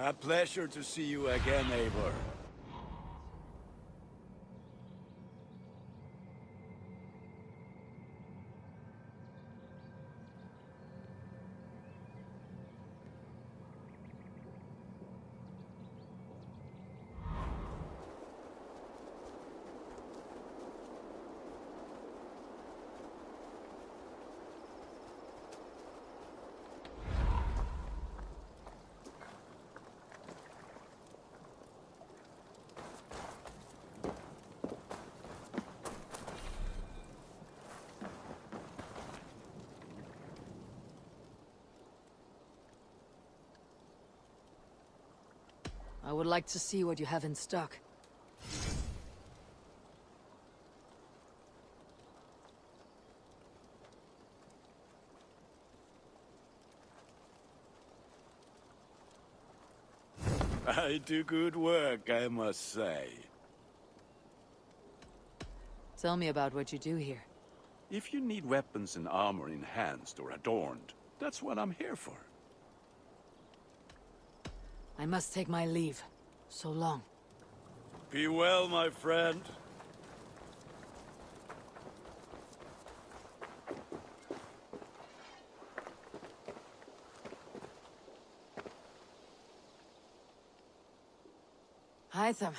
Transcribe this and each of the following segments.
A pleasure to see you again, Eivor. I would like to see what you have in stock. I do good work, I must say. Tell me about what you do here. If you need weapons and armor enhanced or adorned, that's what I'm here for. I must take my leave. So long. Be well, my friend. Hytham,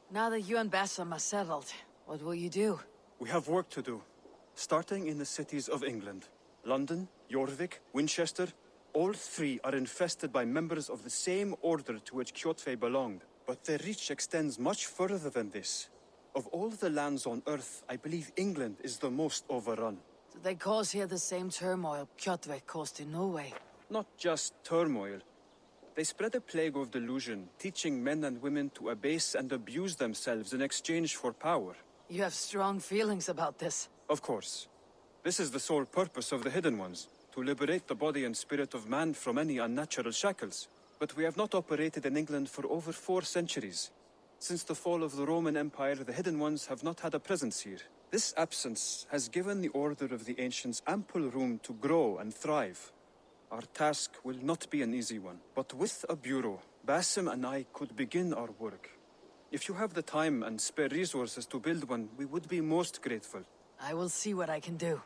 now that you and Bassam are settled, what will you do? We have work to do, starting in the cities of England. London, Jorvik, Winchester, all three are infested by members of the same order to which Kjotve belonged. But their reach extends much further than this. Of all the lands on Earth, I believe England is the most overrun. Do they cause here the same turmoil Kjotve caused in Norway? Not just turmoil. They spread a plague of delusion, teaching men and women to abase and abuse themselves in exchange for power. You have strong feelings about this. Of course. This is the sole purpose of the Hidden Ones, to liberate the body and spirit of man from any unnatural shackles. But we have not operated in England for over 4 centuries. Since the fall of the Roman Empire, the Hidden Ones have not had a presence here. This absence has given the Order of the Ancients ample room to grow and thrive. Our task will not be an easy one, but with a bureau, Basim and I could begin our work. If you have the time and spare resources to build one, we would be most grateful. I will see what I can do.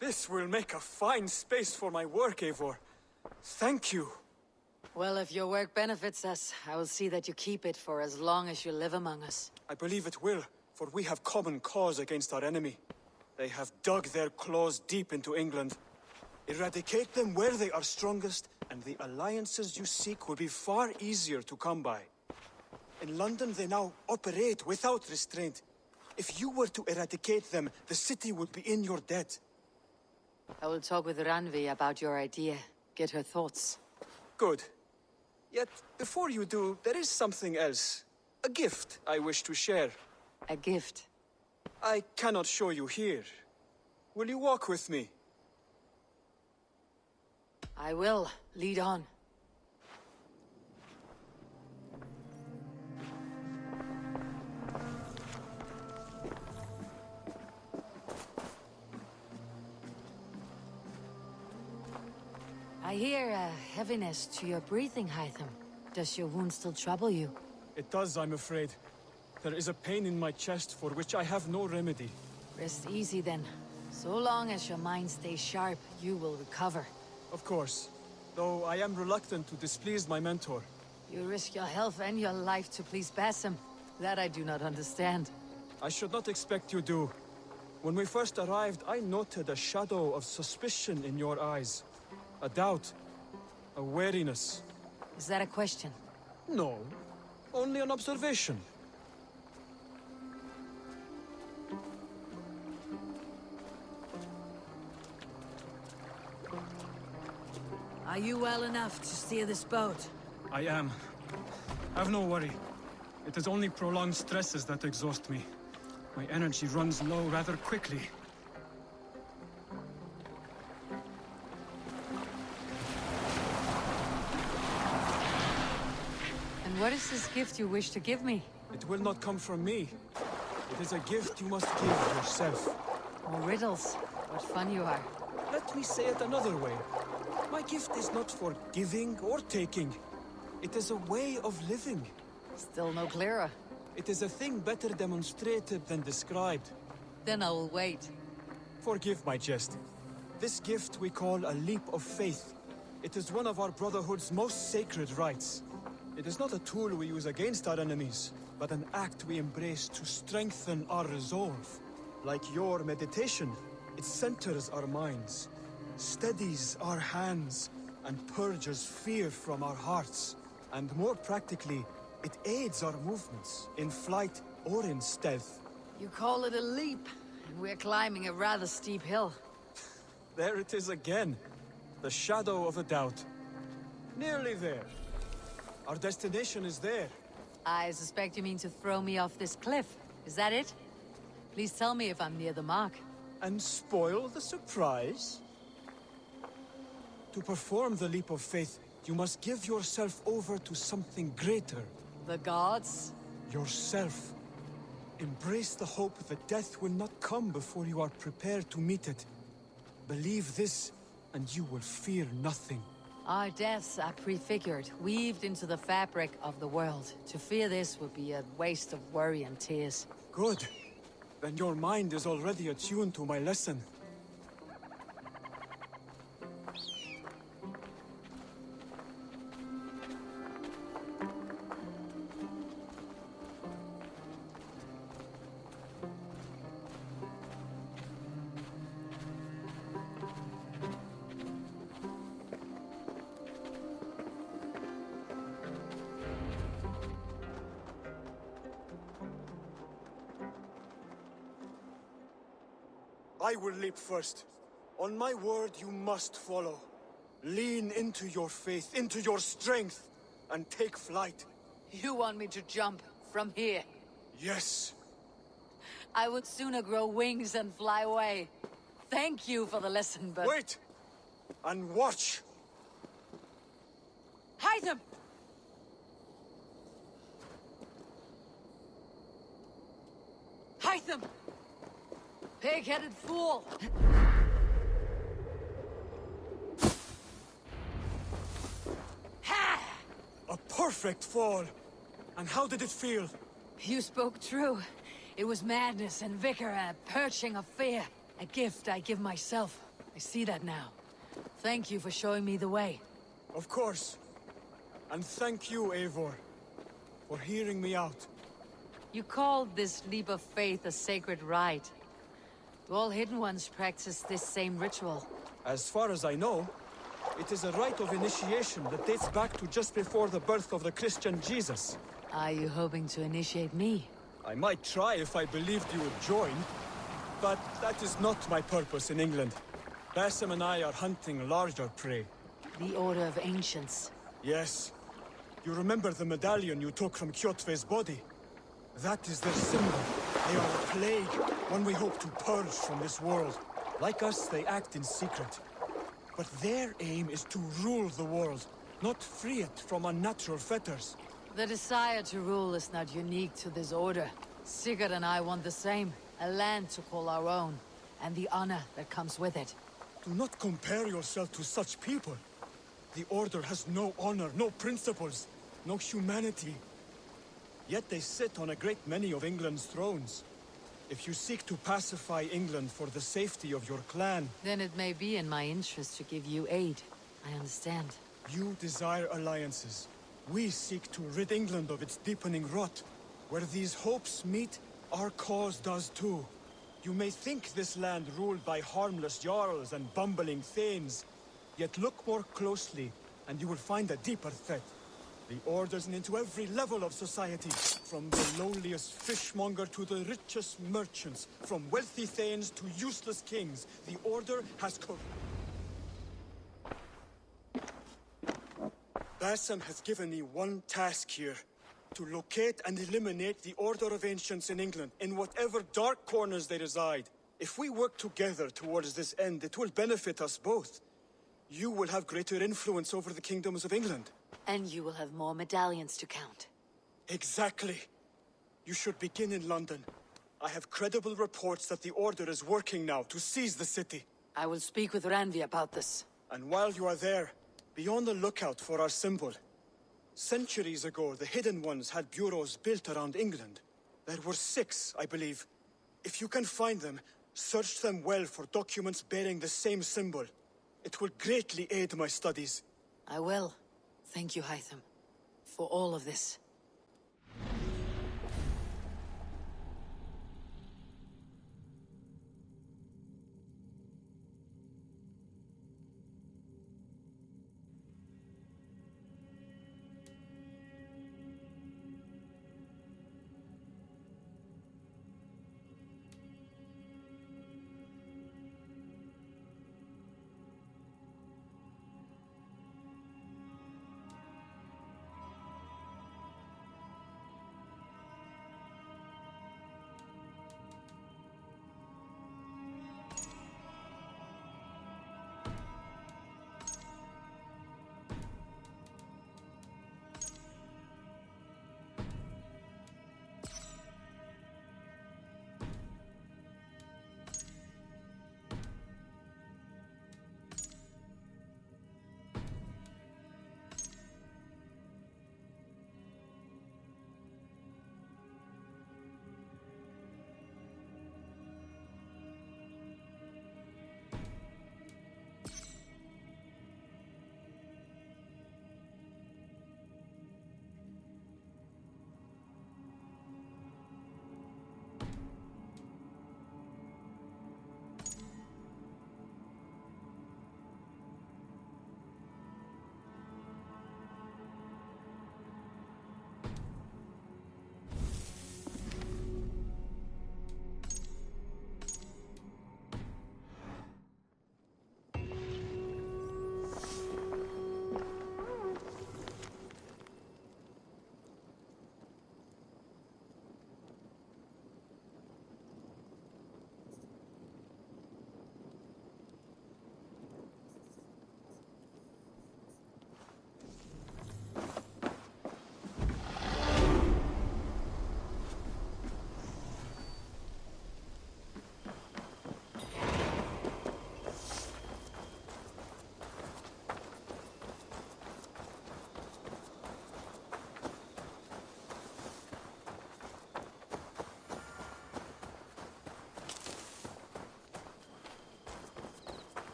This will make a fine space for my work, Eivor. Thank you. Well, if your work benefits us, I will see that you keep it for as long as you live among us. I believe it will, for we have common cause against our enemy. They have dug their claws deep into England. Eradicate them where they are strongest, and the alliances you seek will be far easier to come by. In London, they now operate without restraint. If you were to eradicate them, the city would be in your debt. I will talk with Ranvi about your idea. Get her thoughts. Good. Yet, before you do, there is something else. A gift I wish to share. A gift? I cannot show you here. Will you walk with me? I will. Lead on. I hear a heaviness to your breathing, Hytham. Does your wound still trouble you? It does, I'm afraid. There is a pain in my chest for which I have no remedy. Rest easy then. So long as your mind stays sharp, you will recover. Of course. Though I am reluctant to displease my mentor. You risk your health and your life to please Basim. That I do not understand. I should not expect you do. When we first arrived, I noted a shadow of suspicion in your eyes. A doubt. A wariness. Is that a question? No. Only an observation. Are you well enough to steer this boat? I am. Have no worry. It is only prolonged stresses that exhaust me. My energy runs low rather quickly. And what is this gift you wish to give me? It will not come from me. It is a gift you must give yourself. More riddles. What fun you are. Let me say it another way. My gift is not for giving or taking. It is a way of living. Still no clearer. It is a thing better demonstrated than described. Then I will wait. Forgive my jest. This gift we call a leap of faith. It is one of our Brotherhood's most sacred rites. It is not a tool we use against our enemies, but an act we embrace to strengthen our resolve. Like your meditation, it centers our minds, steadies our hands, and purges fear from our hearts. And more practically, it aids our movements, in flight or in stealth. You call it a leap, and we're climbing a rather steep hill. There it is again. The shadow of a doubt. Nearly there. Our destination is there. I suspect you mean to throw me off this cliff. Is that it? Please tell me if I'm near the mark. And spoil the surprise? To perform the leap of faith, you must give yourself over to something greater. The gods? Yourself. Embrace the hope that death will not come before you are prepared to meet it. Believe this, and you will fear nothing. Our deaths are prefigured, weaved into the fabric of the world. To fear this would be a waste of worry and tears. Good. Then your mind is already attuned to my lesson. I will leap first. On my word, you must follow. Lean into your faith, into your strength, and take flight. You want me to jump from here? Yes. I would sooner grow wings and fly away. Thank you for the lesson, but... Wait! And watch! Hide them! Hide them! Pig-headed fool! Ha! A perfect fall! And how did it feel? You spoke true. It was madness and vigor, a purging of fear. A gift I give myself. I see that now. Thank you for showing me the way. Of course. And thank you, Eivor, for hearing me out. You called this leap of faith a sacred rite. Do all Hidden Ones practice this same ritual? As far as I know, it is a rite of initiation that dates back to just before the birth of the Christian Jesus. Are you hoping to initiate me? I might try if I believed you would join, but that is not my purpose in England. Basim and I are hunting larger prey. The Order of Ancients. Yes. You remember the medallion you took from Kjotve's body? That is their symbol. They are a plague, one we hope to purge from this world. Like us, they act in secret. But their aim is to rule the world, not free it from unnatural fetters. The desire to rule is not unique to this order. Sigurd and I want the same. A land to call our own, and the honor that comes with it. Do not compare yourself to such people. The Order has no honor, no principles, no humanity. Yet they sit on a great many of England's thrones. If you seek to pacify England for the safety of your clan... Then it may be in my interest to give you aid. I understand. You desire alliances. We seek to rid England of its deepening rot. Where these hopes meet, our cause does too. You may think this land ruled by harmless jarls and bumbling thanes. Yet look more closely, and you will find a deeper threat. The Order's into every level of society, from the lowliest fishmonger to the richest merchants, from wealthy thanes to useless kings. The Order has Bassam has given me one task here. To locate and eliminate the Order of Ancients in England, in whatever dark corners they reside. If we work together towards this end, it will benefit us both. You will have greater influence over the kingdoms of England. And you will have more medallions to count. Exactly. You should begin in London. I have credible reports that the Order is working now to seize the city. I will speak with Ranvi about this. And while you are there, be on the lookout for our symbol. Centuries ago, the Hidden Ones had bureaus built around England. There were 6, I believe. If you can find them, search them well for documents bearing the same symbol. It will greatly aid my studies. I will. Thank you, Hytham, for all of this.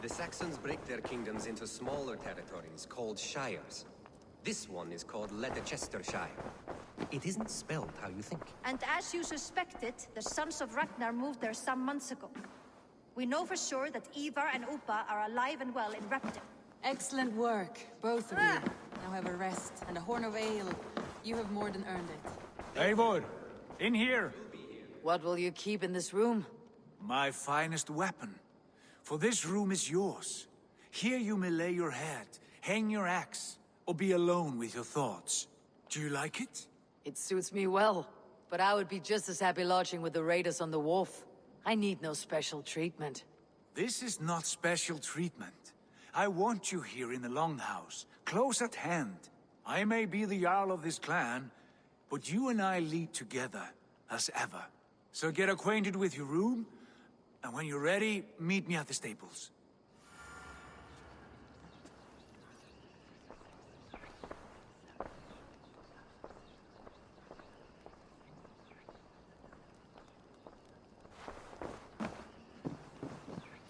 The Saxons break their kingdoms into smaller territories called shires. This one is called Leicestershire. It isn't spelled how you think. And as you suspected, the Sons of Ragnar moved there some months ago. We know for sure that Ivar and Upa are alive and well in Repton. Excellent work, both of you. Now have a rest and a horn of ale. You have more than earned it. Eivor, in here! What will you keep in this room? My finest weapon. For this room is yours. Here you may lay your head, hang your axe, or be alone with your thoughts. Do you like it? It suits me well, but I would be just as happy lodging with the raiders on the wharf. I need no special treatment. This is not special treatment. I want you here in the Longhouse, close at hand. I may be the Jarl of this clan, but you and I lead together, as ever. So get acquainted with your room, and when you're ready, meet me at the stables.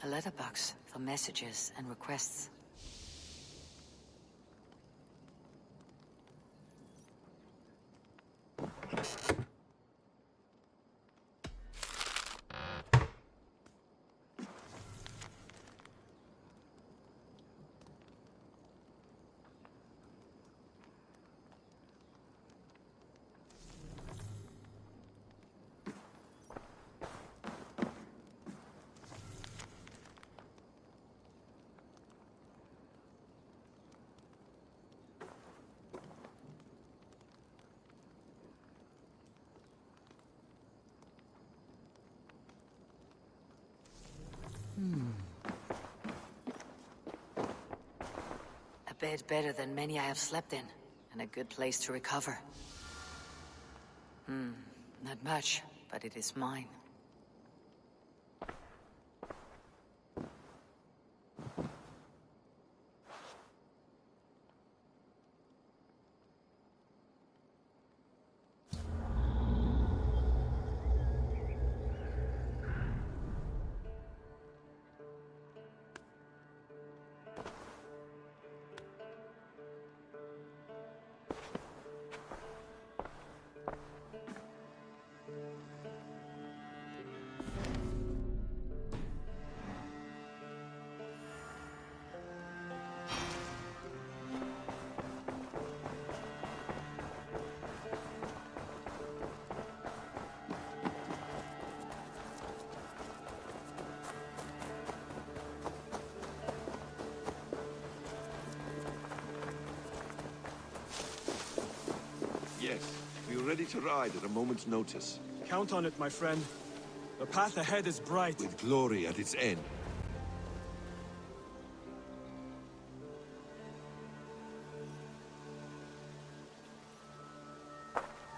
A letterbox for messages and requests. bed better than many I have slept in, and a good place to recover. Not much, but it is mine. Yes, we're ready to ride at a moment's notice, Count on it, my friend. The path ahead is bright. with glory at its end.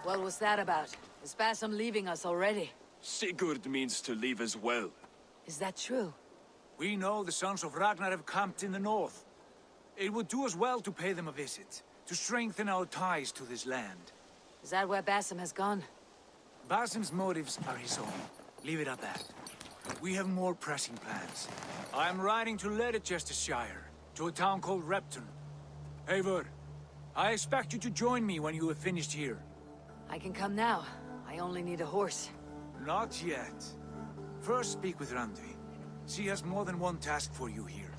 What was that about? Is Basim leaving us already? Sigurd means to leave as well. Is that true? We know the sons of Ragnar have camped in the north. It would do us well to pay them a visit, to strengthen our ties to this land. Is that where Basim has gone? Basim's motives are his own. Leave it at that. We have more pressing plans. I am riding to Leicestershire, to a town called Repton. Eivor, I expect you to join me when you have finished here. I can come now. I only need a horse. Not yet. First speak with Randi. She has more than one task for you here.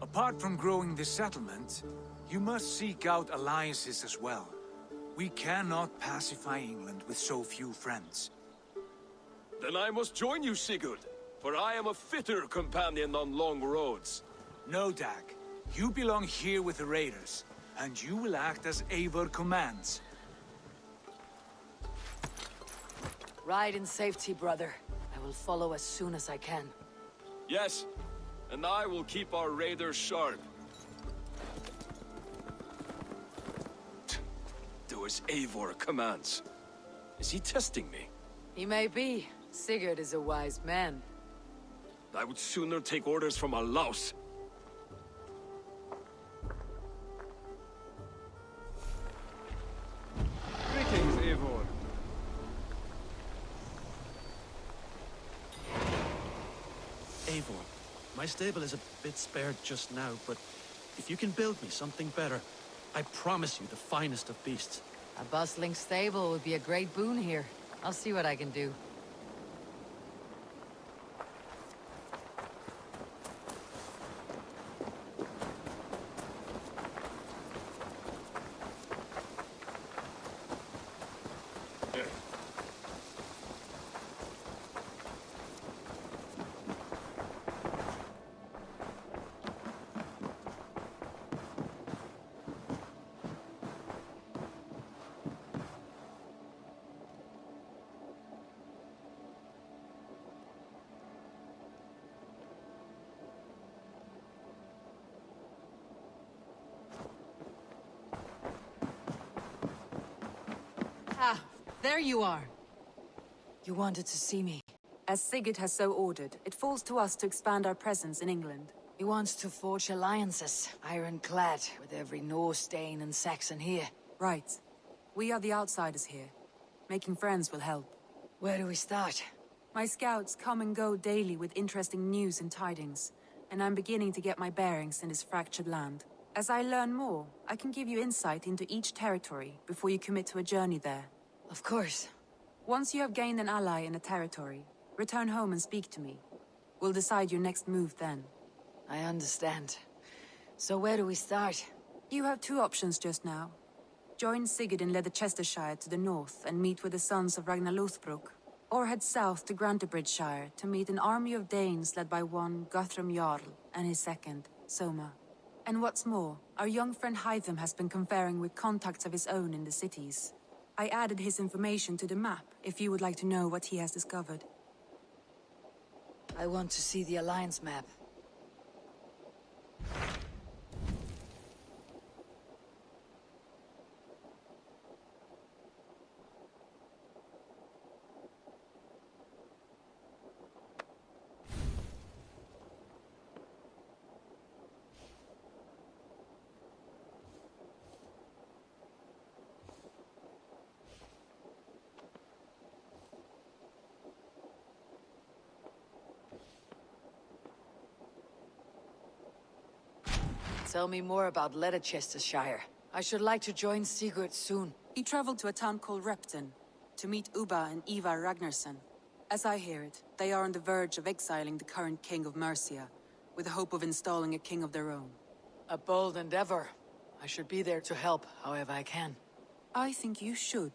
Apart from growing this settlement, you must seek out alliances as well. We cannot pacify England with so few friends. Then I must join you, Sigurd, for I am a fitter companion on long roads. No, Dag. You belong here with the raiders, and you will act as Eivor commands. Ride in safety, brother. I will follow as soon as I can. Yes, and I will keep our raiders sharp. Do as Eivor commands. Is he testing me? He may be. Sigurd is a wise man. I would sooner take orders from a louse. Greetings, Eivor. Eivor, my stable is a bit spared just now, but if you can build me something better, I promise you the finest of beasts. A bustling stable would be a great boon here. I'll see what I can do. Ah, there you are. You wanted to see me. As Sigurd has so ordered, it falls to us to expand our presence in England. He wants to forge alliances, ironclad, with every Norse, Dane, and Saxon here. Right. We are the outsiders here. Making friends will help. Where do we start? My scouts come and go daily with interesting news and tidings, and I'm beginning to get my bearings in this fractured land. As I learn more, I can give you insight into each territory before you commit to a journey there. Of course. Once you have gained an ally in a territory, return home and speak to me. We'll decide your next move then. I understand. So where do we start? You have two options just now. Join Sigurd in Leicestershire to the north and meet with the sons of Ragnar Lothbrok, or head south to Grantebridgeshire to meet an army of Danes led by one Guthrum Jarl and his second, Soma. And what's more, our young friend Hytham has been conferring with contacts of his own in the cities. I added his information to the map if you would like to know what he has discovered. I want to see the Alliance map. Tell me more about Leicestershire. I should like to join Sigurd soon. He traveled to a town called Repton to meet Ubba and Ivar Ragnarsson. As I hear it, they are on the verge of exiling the current king of Mercia, with the hope of installing a king of their own. A bold endeavor. I should be there to help, however I can. I think you should.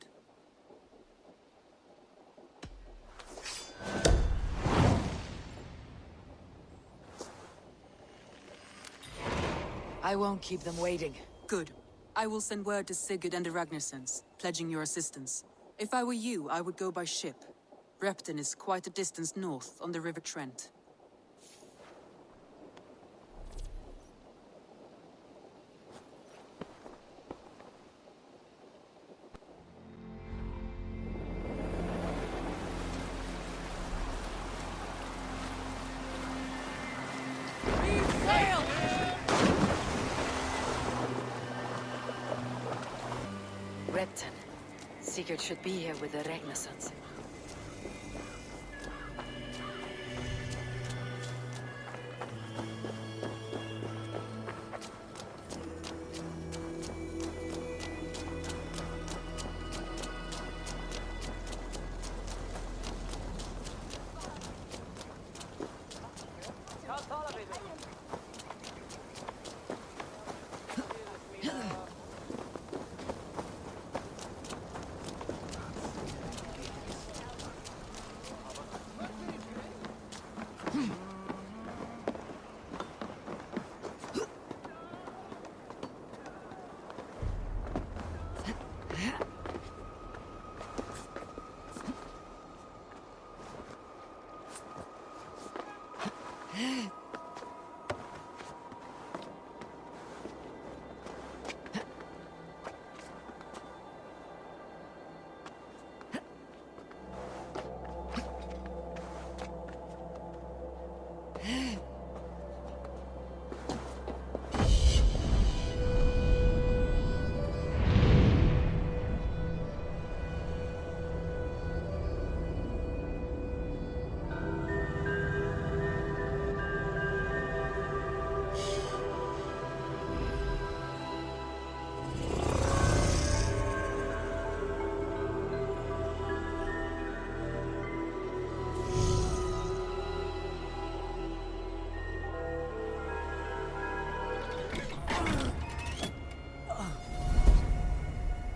I won't keep them waiting. Good. I will send word to Sigurd and the Ragnarssons, pledging your assistance. If I were you, I would go by ship. Repton is quite a distance north on the River Trent. Repton. Sigurd should be here with the Ragnarssons.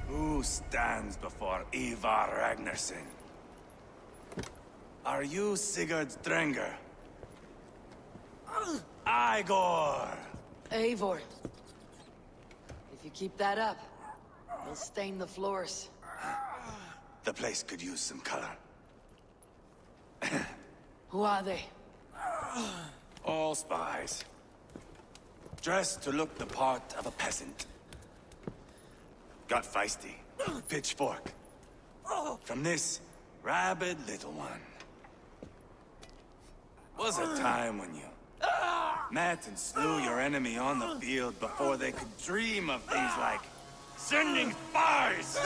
Who stands before Ivar Ragnarsson? Are you Sigurd's Drenger? Igor! Eivor. If you keep that up, you'll stain the floors. The place could use some color. Who are they? All spies. Dressed to look the part of a peasant. Got feisty. Pitchfork. From this rabid little one. Was a time when you met and slew your enemy on the field before they could dream of things like sending spies!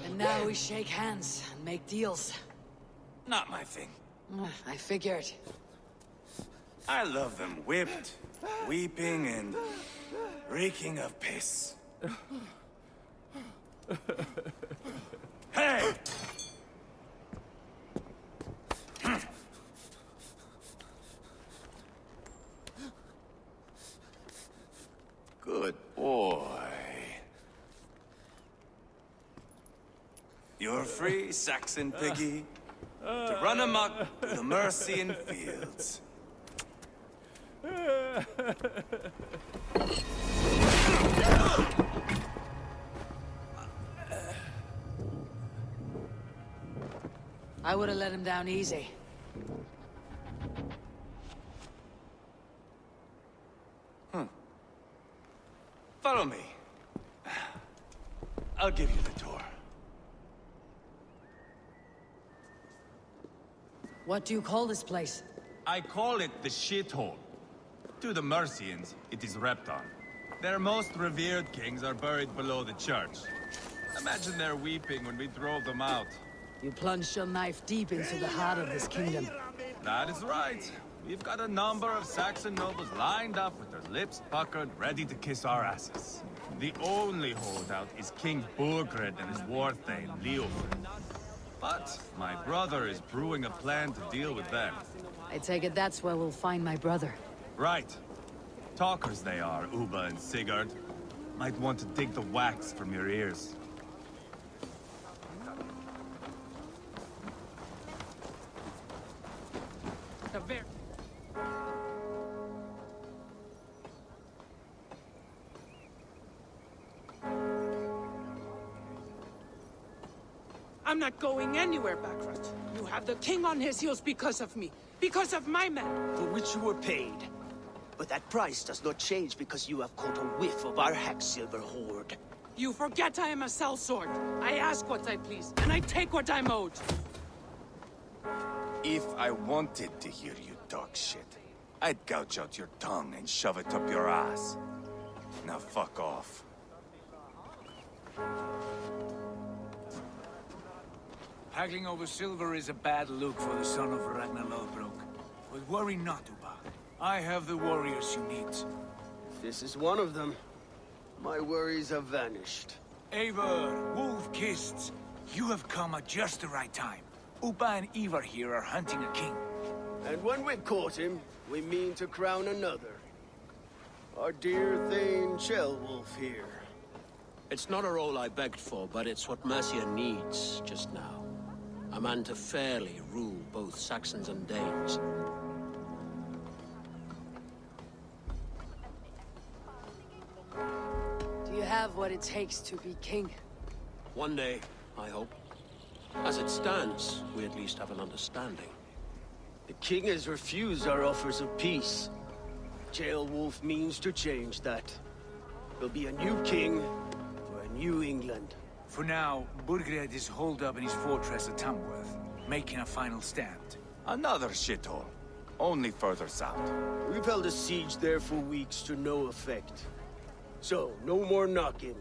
And now we shake hands and make deals. Not my thing. I figured. I love them whipped, weeping, and reeking of piss. Hey! Good boy. You're free, Saxon piggy, to run amok through the Mercian fields. I would have let him down easy. Follow me. I'll give you the tour. What do you call this place? I call it the shithole. To the Mercians, it is Repton. Their most revered kings are buried below the church. Imagine their weeping when we drove them out. You plunged your knife deep into the heart of this kingdom. That is right. We've got a number of Saxon nobles lined up with their lips puckered, ready to kiss our asses. The only holdout is King Burgred and his war thane, Leofric. But my brother is brewing a plan to deal with them. I take it that's where we'll find my brother. Right. Talkers they are, Uba and Sigurd. Might want to dig the wax from your ears. I'm not going anywhere, Backrut. You have the king on his heels because of me. Because of my men. For which you were paid. But that price does not change because you have caught a whiff of our hack-silver hoard. You forget I am a sellsword. I ask what I please, and I take what I'm owed. If I wanted to hear you talk shit, I'd gouge out your tongue and shove it up your ass. Now fuck off. Haggling over silver is a bad look for the son of Ragnar Lothbrok. But worry not, Uba. I have the warriors you need. If this is one of them, my worries have vanished. Eivor, Wolf-Kissed, you have come at just the right time. Uba and Ivar here are hunting a king. And when we've caught him, we mean to crown another. Our dear Thane Ceolwulf here. It's not a role I begged for, but it's what Mercia needs just now. A man to fairly rule both Saxons and Danes. Do you have what it takes to be king? One day, I hope. As it stands, we at least have an understanding. The king has refused our offers of peace. Ceolwulf means to change that. There'll be a new king for a new England. For now, Burgred is holed up in his fortress at Tamworth, making a final stand. Another shithole. Only further south. We've held a siege there for weeks to no effect. So, no more knocking.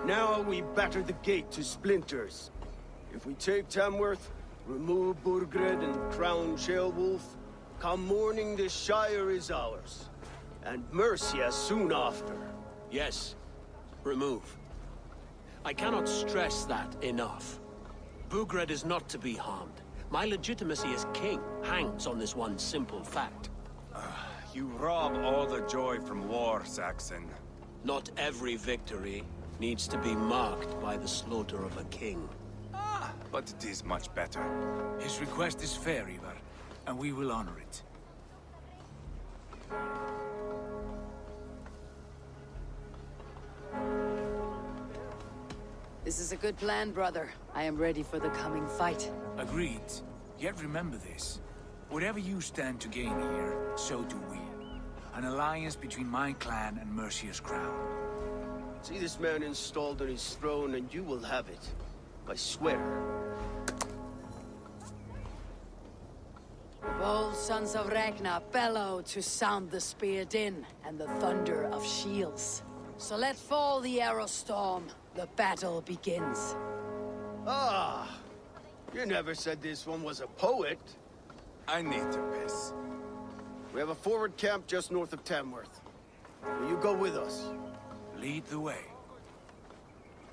Now we batter the gate to splinters. If we take Tamworth, remove Burgred and crown Ceolwulf, come morning the Shire is ours. And Mercia soon after. Yes, remove. I cannot stress that enough. Burgred is not to be harmed. My legitimacy as king hangs on this one simple fact. You rob all the joy from war, Saxon. Not every victory needs to be marked by the slaughter of a king. But it is much better. His request is fair, Ivar, and we will honor it. This is a good plan, brother. I am ready for the coming fight. Agreed. Yet remember this. Whatever you stand to gain here, so do we. An alliance between my clan and Mercia's crown. See this man installed on his throne and you will have it. I swear. The bold sons of Ragnar bellow to sound the spear din and the thunder of shields. So let fall the arrow storm. The battle begins. Ah! You never said this one was a poet. I need to piss. We have a forward camp just north of Tamworth. Will you go with us? Lead the way.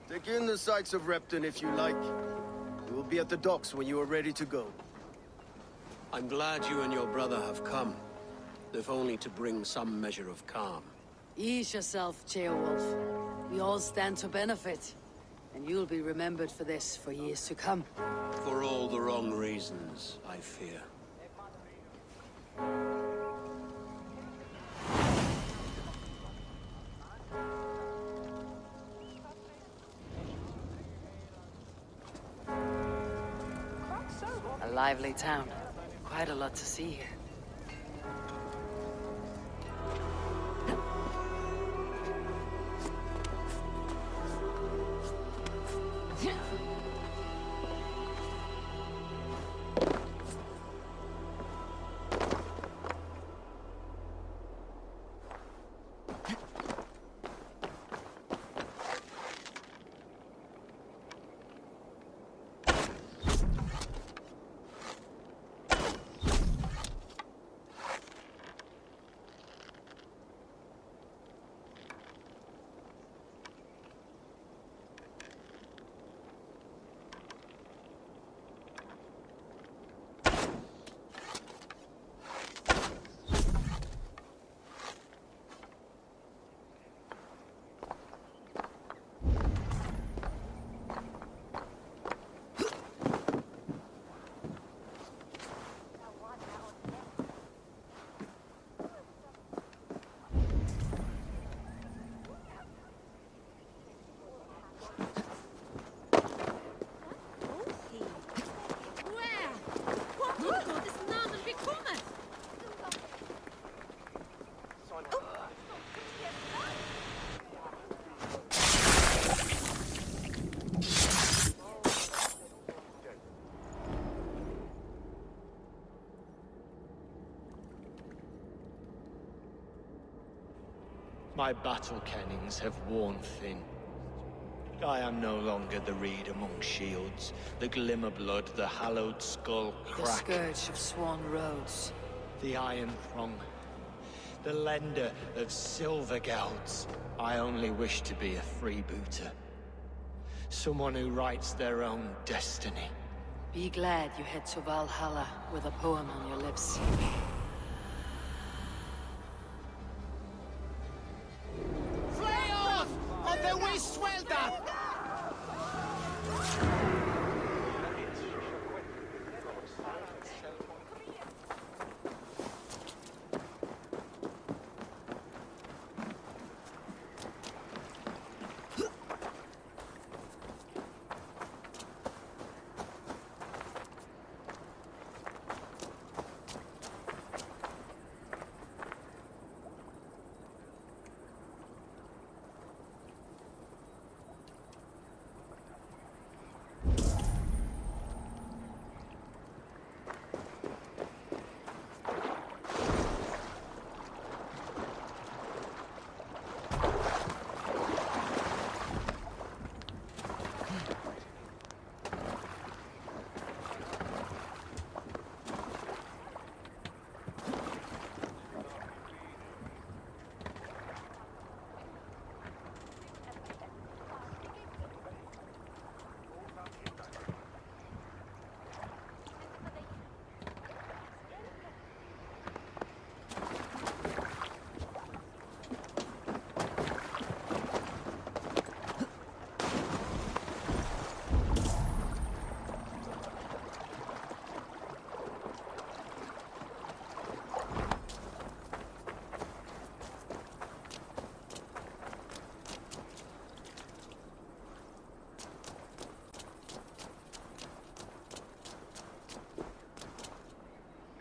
Take in the sights of Repton if you like. We will be at the docks when you are ready to go. I'm glad you and your brother have come, if only to bring some measure of calm. Ease yourself, Ceolwulf. We all stand to benefit. And you'll be remembered for this for years to come. For all the wrong reasons, I fear. A lively town. Quite a lot to see here. My battle kennings have worn thin. I am no longer the reed among shields, the glimmer blood, the hallowed skull The crack, scourge of Swan Roads. the iron throng, the lender of silver gelds. I only wish to be a freebooter. Someone who writes their own destiny. Be glad you head to Valhalla with a poem on your lips. Freyoth of the Westwelder!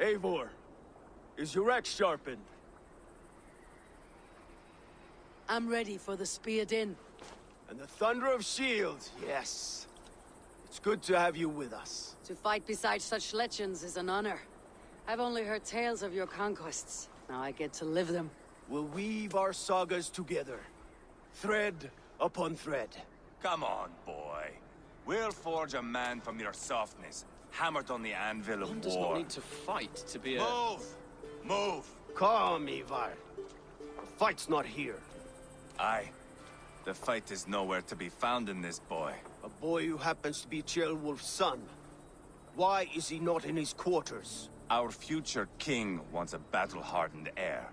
Eivor, is your axe sharpened? I'm ready for the spear din. And the thunder of shields, yes. It's good to have you with us. To fight beside such legends is an honor. I've only heard tales of your conquests. Now I get to live them. We'll weave our sagas together. Thread upon thread. Come on, boy. We'll forge a man from your softness, hammered on the anvil of One does war. not need to fight to be a... Move! Move! Calm, Ivar. The fight's not here. Aye. The fight is nowhere to be found in this boy. A boy who happens to be Ceolwulf's son. Why is he not in his quarters? Our future king wants a battle-hardened heir.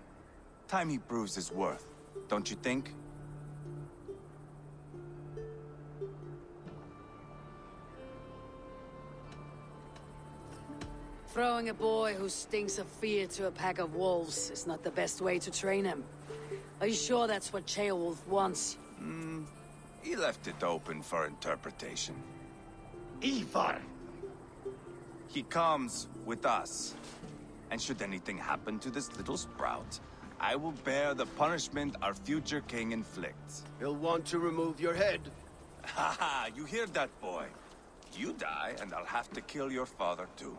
Time he proves his worth, don't you think? Throwing a boy who stinks of fear to a pack of wolves is not the best way to train him. Are you sure that's what Ceolwulf wants? He left it open for interpretation. Ivar! He comes with us. And should anything happen to this little sprout, I will bear the punishment our future king inflicts. He'll want to remove your head. Ha ha! You hear that, boy? You die, and I'll have to kill your father, too.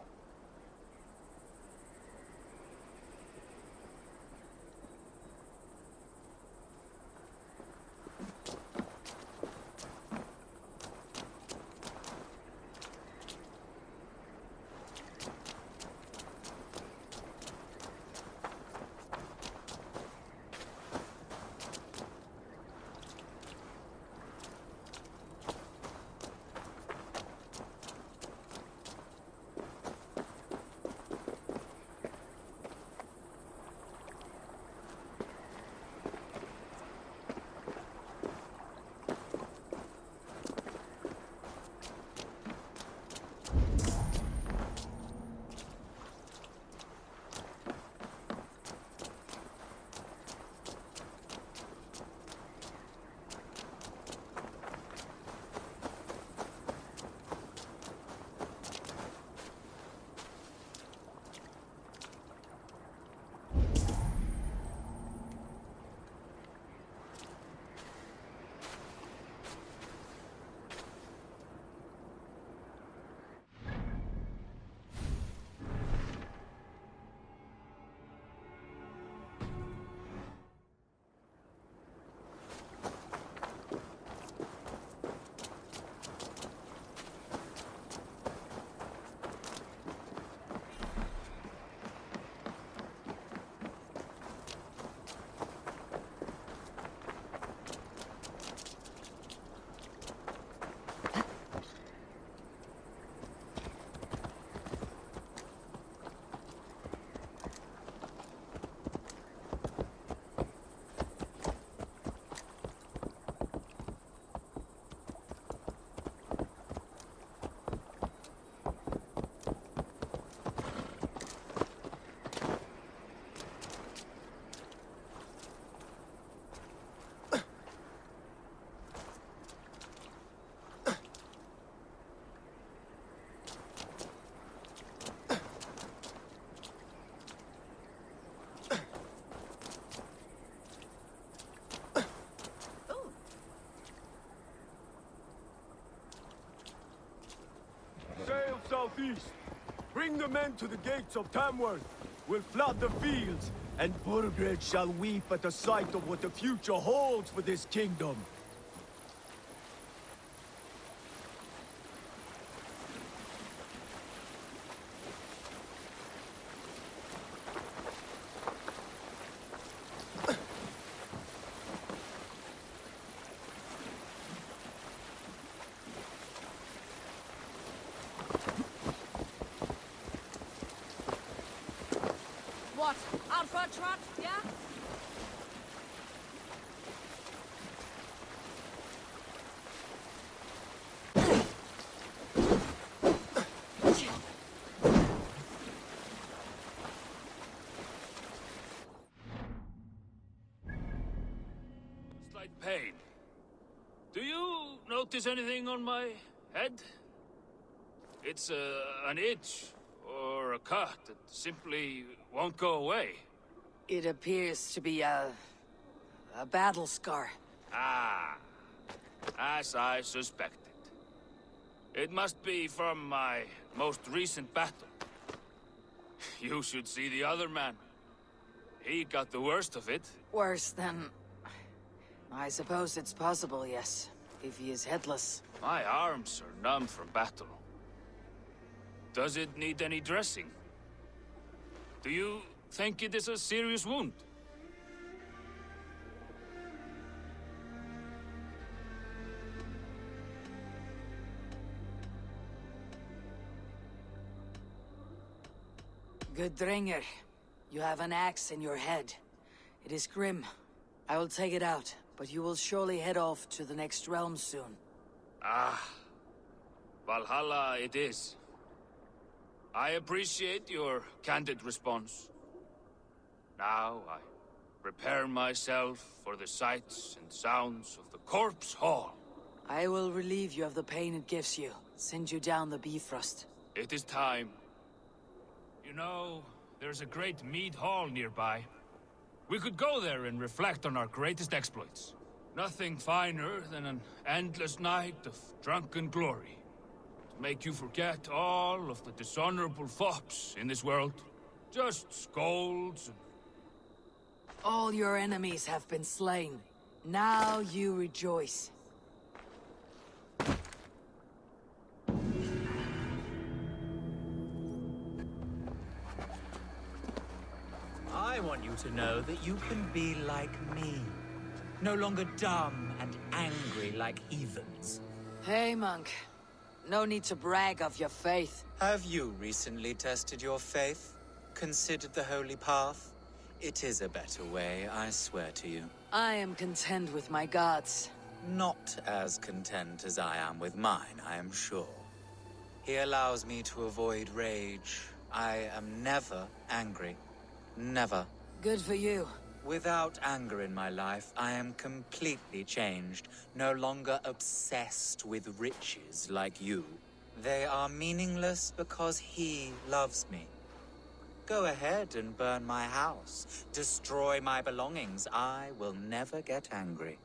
northeast. Bring the men to the gates of Tamworth. We'll flood the fields, and Burgred shall weep at the sight of what the future holds for this kingdom. What? Out for a trot, yeah? Slight pain. Do you notice anything on my head? It's an itch or a cut that simply won't go away. It appears to be a battle scar. Ah, as I suspected. It must be from my most recent battle. You should see the other man. He got the worst of it. Worse than... I suppose it's possible, yes. If he is headless. My arms are numb from battle. Does it need any dressing? Do you think it is a serious wound? Good Dringer. You have an axe in your head. It is grim. I will take it out, but you will surely head off to the next realm soon. Ah, Valhalla it is. I appreciate your candid response. Now I prepare myself for the sights and sounds of the Corpse Hall. I will relieve you of the pain it gives you. Send you down the Bifrost. It is time. You know, there's a great mead hall nearby. We could go there and reflect on our greatest exploits. Nothing finer than an endless night of drunken glory. To make you forget all of the dishonorable fops in this world. Just scolds and... All your enemies have been slain. Now you rejoice. I want you to know that you can be like me. No longer dumb and angry like heathens. Hey, monk. No need to brag of your faith. Have you recently tested your faith? Considered the holy path? It is a better way, I swear to you. I am content with my gods. Not as content as I am with mine, I am sure. He allows me to avoid rage. I am never angry. Never. Good for you. Without anger in my life, I am completely changed. No longer obsessed with riches like you. They are meaningless because he loves me. Go ahead and burn my house. Destroy my belongings. I will never get angry.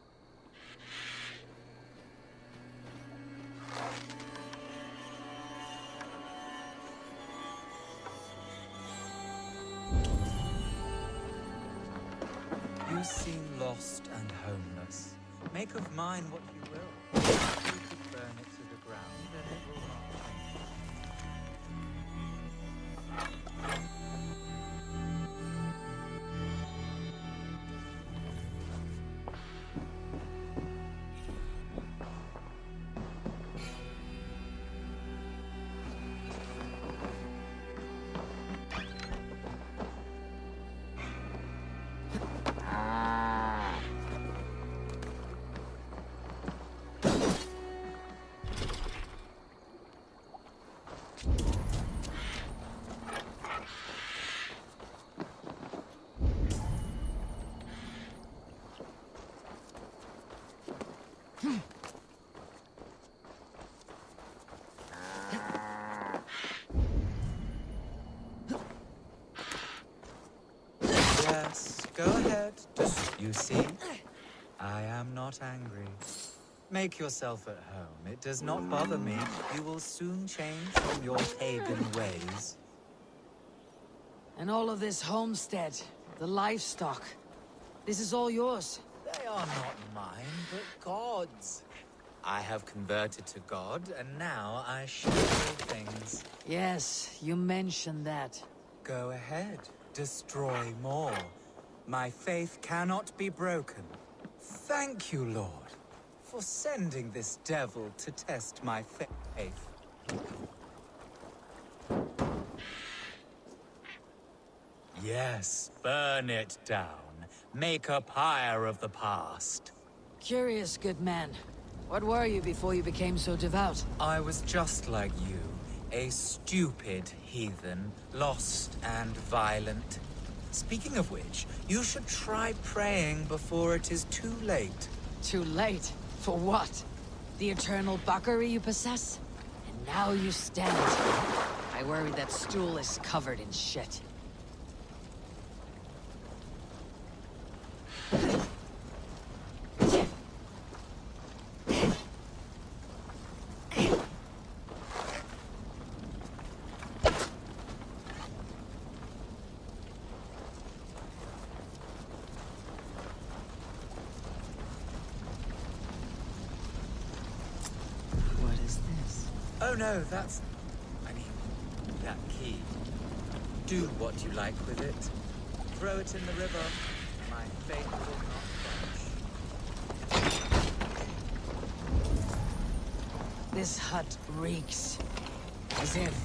You seem lost and homeless. Make of mine what you will. If you could burn it to the ground, then it will not Yes, go ahead. You see, I am not angry. Make yourself at home. It does not bother me. You will soon change from your pagan ways. And all of this homestead, the livestock, this is all yours. They are not mine, but God's. I have converted to God, and now I share all things. Yes, you mentioned that. Go ahead. Destroy more. My faith cannot be broken. Thank you, Lord, for sending this devil to test my faith. Yes, burn it down. Make a pyre of the past. Curious, good man. What were you before you became so devout? I was just like you, a stupid heathen, lost and violent. Speaking of which, you should try praying before it is too late. Too late? For what? The eternal buckery you possess? And now you stand. I worry that stool is covered in shit. Oh no, that's... I mean, that key. Do what you like with it. Throw it in the river. My faith will not quench. This hut reeks. As if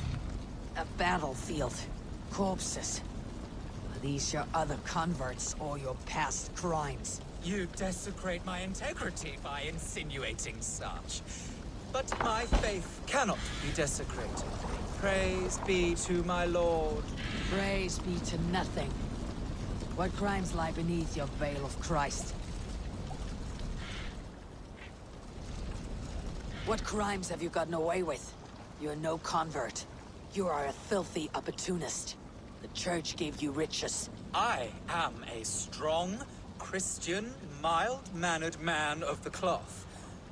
a battlefield. Corpses. Are these your other converts or your past crimes? You desecrate my integrity by insinuating such. But my faith cannot be desecrated. Praise be to my lord. Praise be to nothing. What crimes lie beneath your veil of Christ? What crimes have you gotten away with? You're no convert. You are a filthy opportunist. The church gave you riches. I am a strong, Christian, mild-mannered man of the cloth.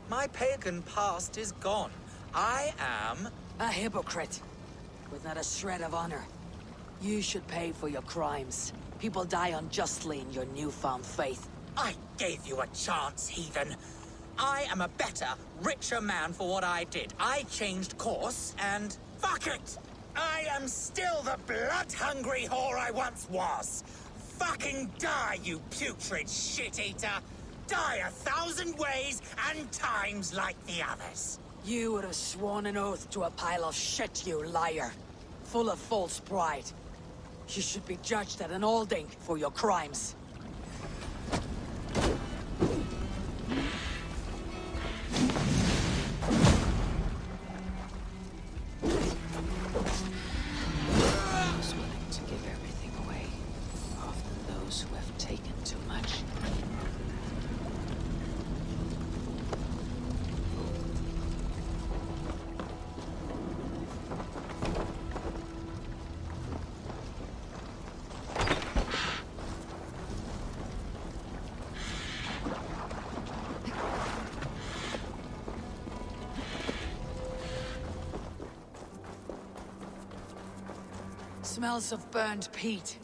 My pagan past is gone. I am... a hypocrite. With not a shred of honor. You should pay for your crimes. People die unjustly in your newfound faith. I gave you a chance, heathen. I am a better, richer man for what I did. I changed course, and... fuck it! I am still the blood-hungry whore I once was. Fucking die, you putrid shit-eater! Die 1,000 ways and times like the others. You would have sworn an oath to a pile of shit, you liar. Full of false pride. You should be judged at an Alding for your crimes. Who's willing to give everything away? Often those who have taken too much. Smells of burned peat.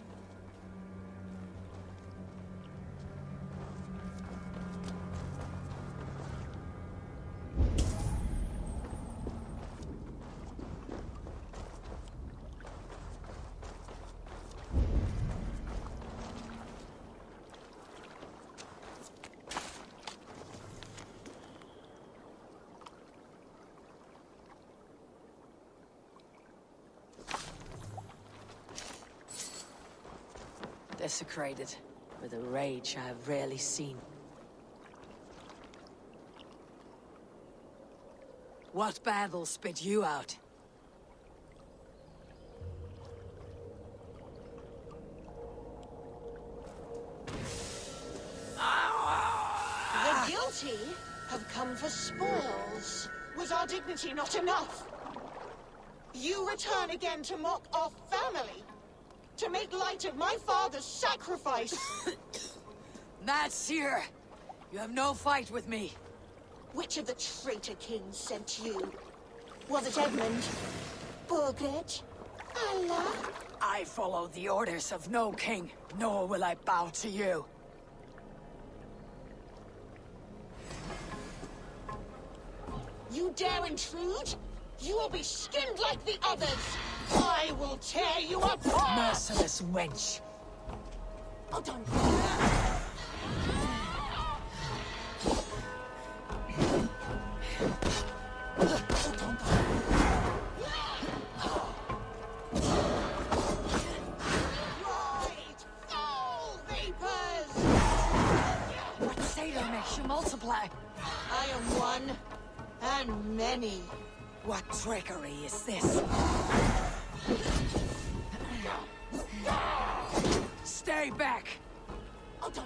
Desecrated, with a rage I have rarely seen. What battle spit you out? The guilty have come for spoils. Was our dignity not enough? You return again to mock our family? To make light of my father's sacrifice? Matt's here! You have no fight with me. Which of the traitor kings sent you? Was it Edmund? Burgred? Allah? I follow the orders of no king, nor will I bow to you. You dare intrude? You will be skinned like the others! I will tear you apart! Merciless wench! Oh, don't... What satyr makes you multiply? I am one, and many. What trickery is this? Stay back! Oh, don't...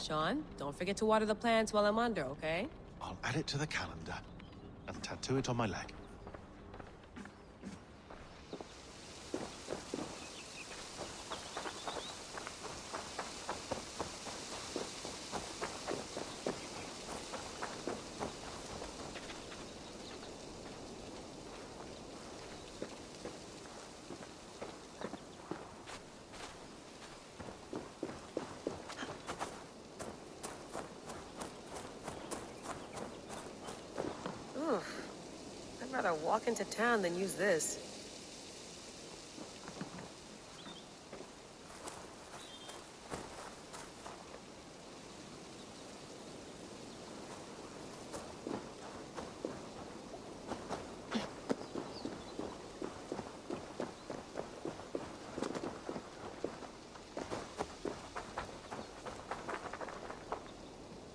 Sean, don't forget to water the plants while I'm under, okay? I'll add it to the calendar and tattoo it on my leg. I'd rather walk into town than use this.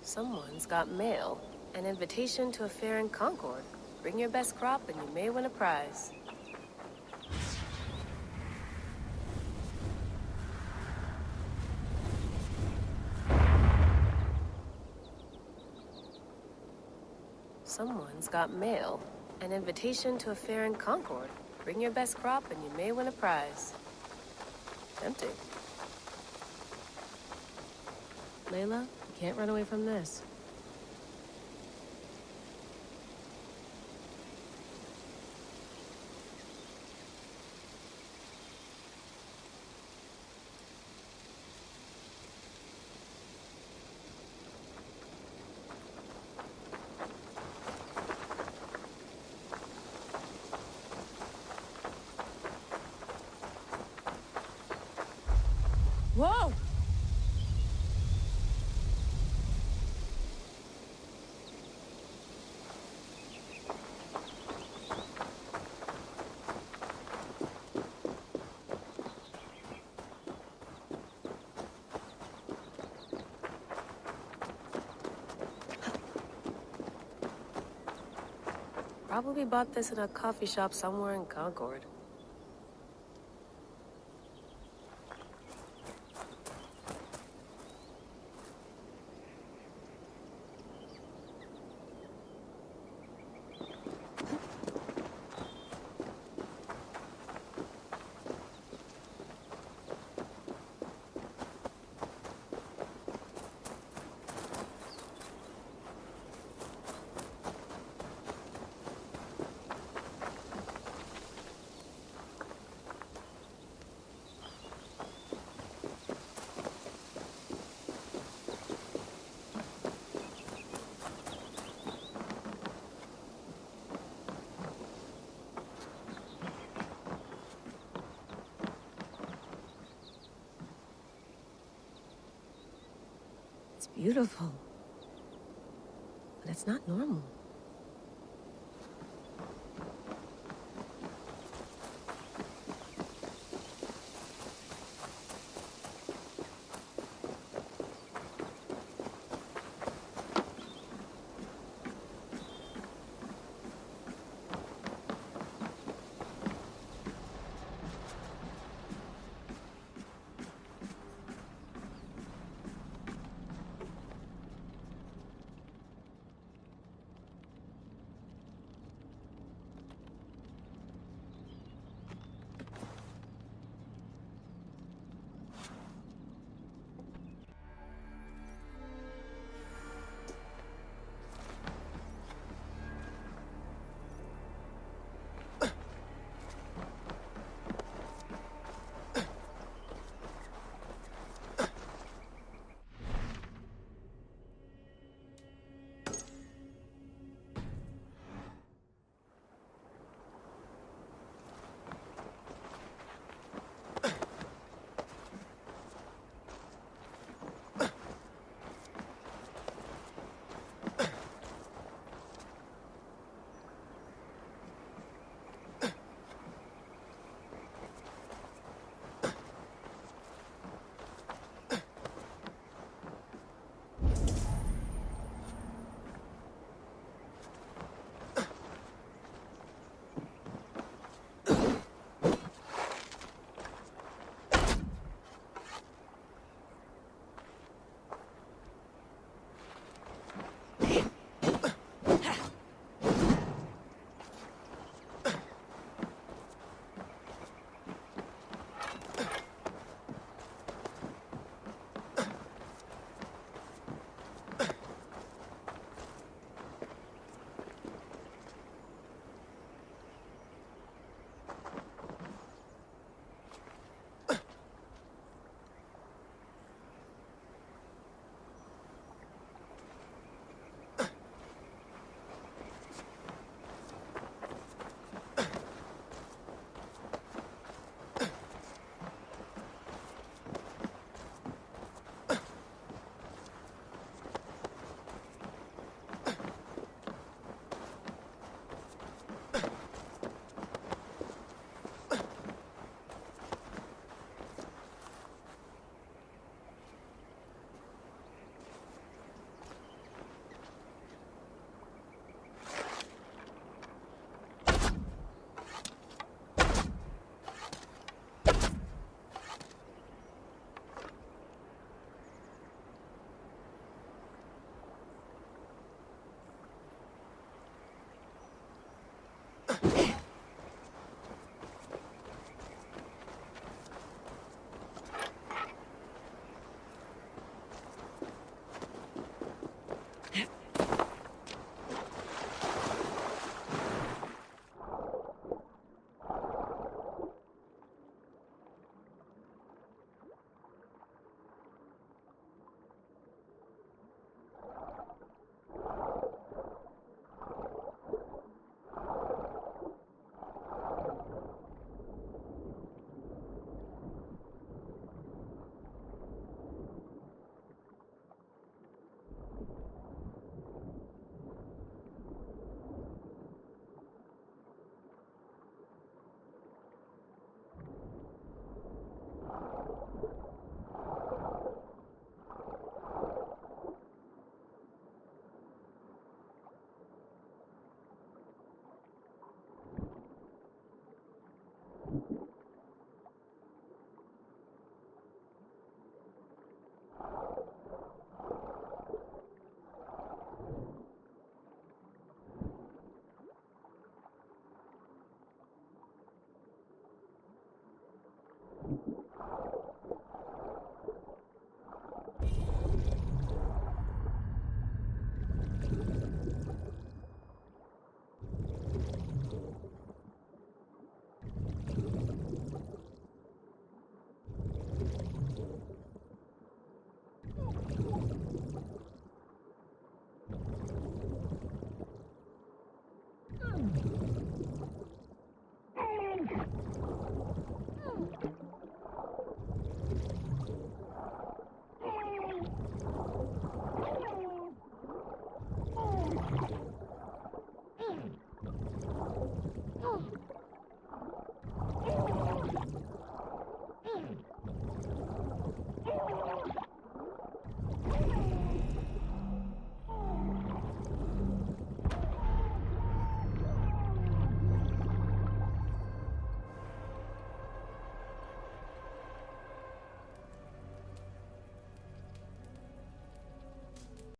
Someone's got mail. An invitation to a fair in Concord. Bring your best crop and you may win a prize. Someone's got mail. An invitation to a fair in Concord. Bring your best crop and you may win a prize. Tempting. Layla, you can't run away from this. Whoa! Probably bought this in a coffee shop somewhere in Concord. beautiful. But it's not normal.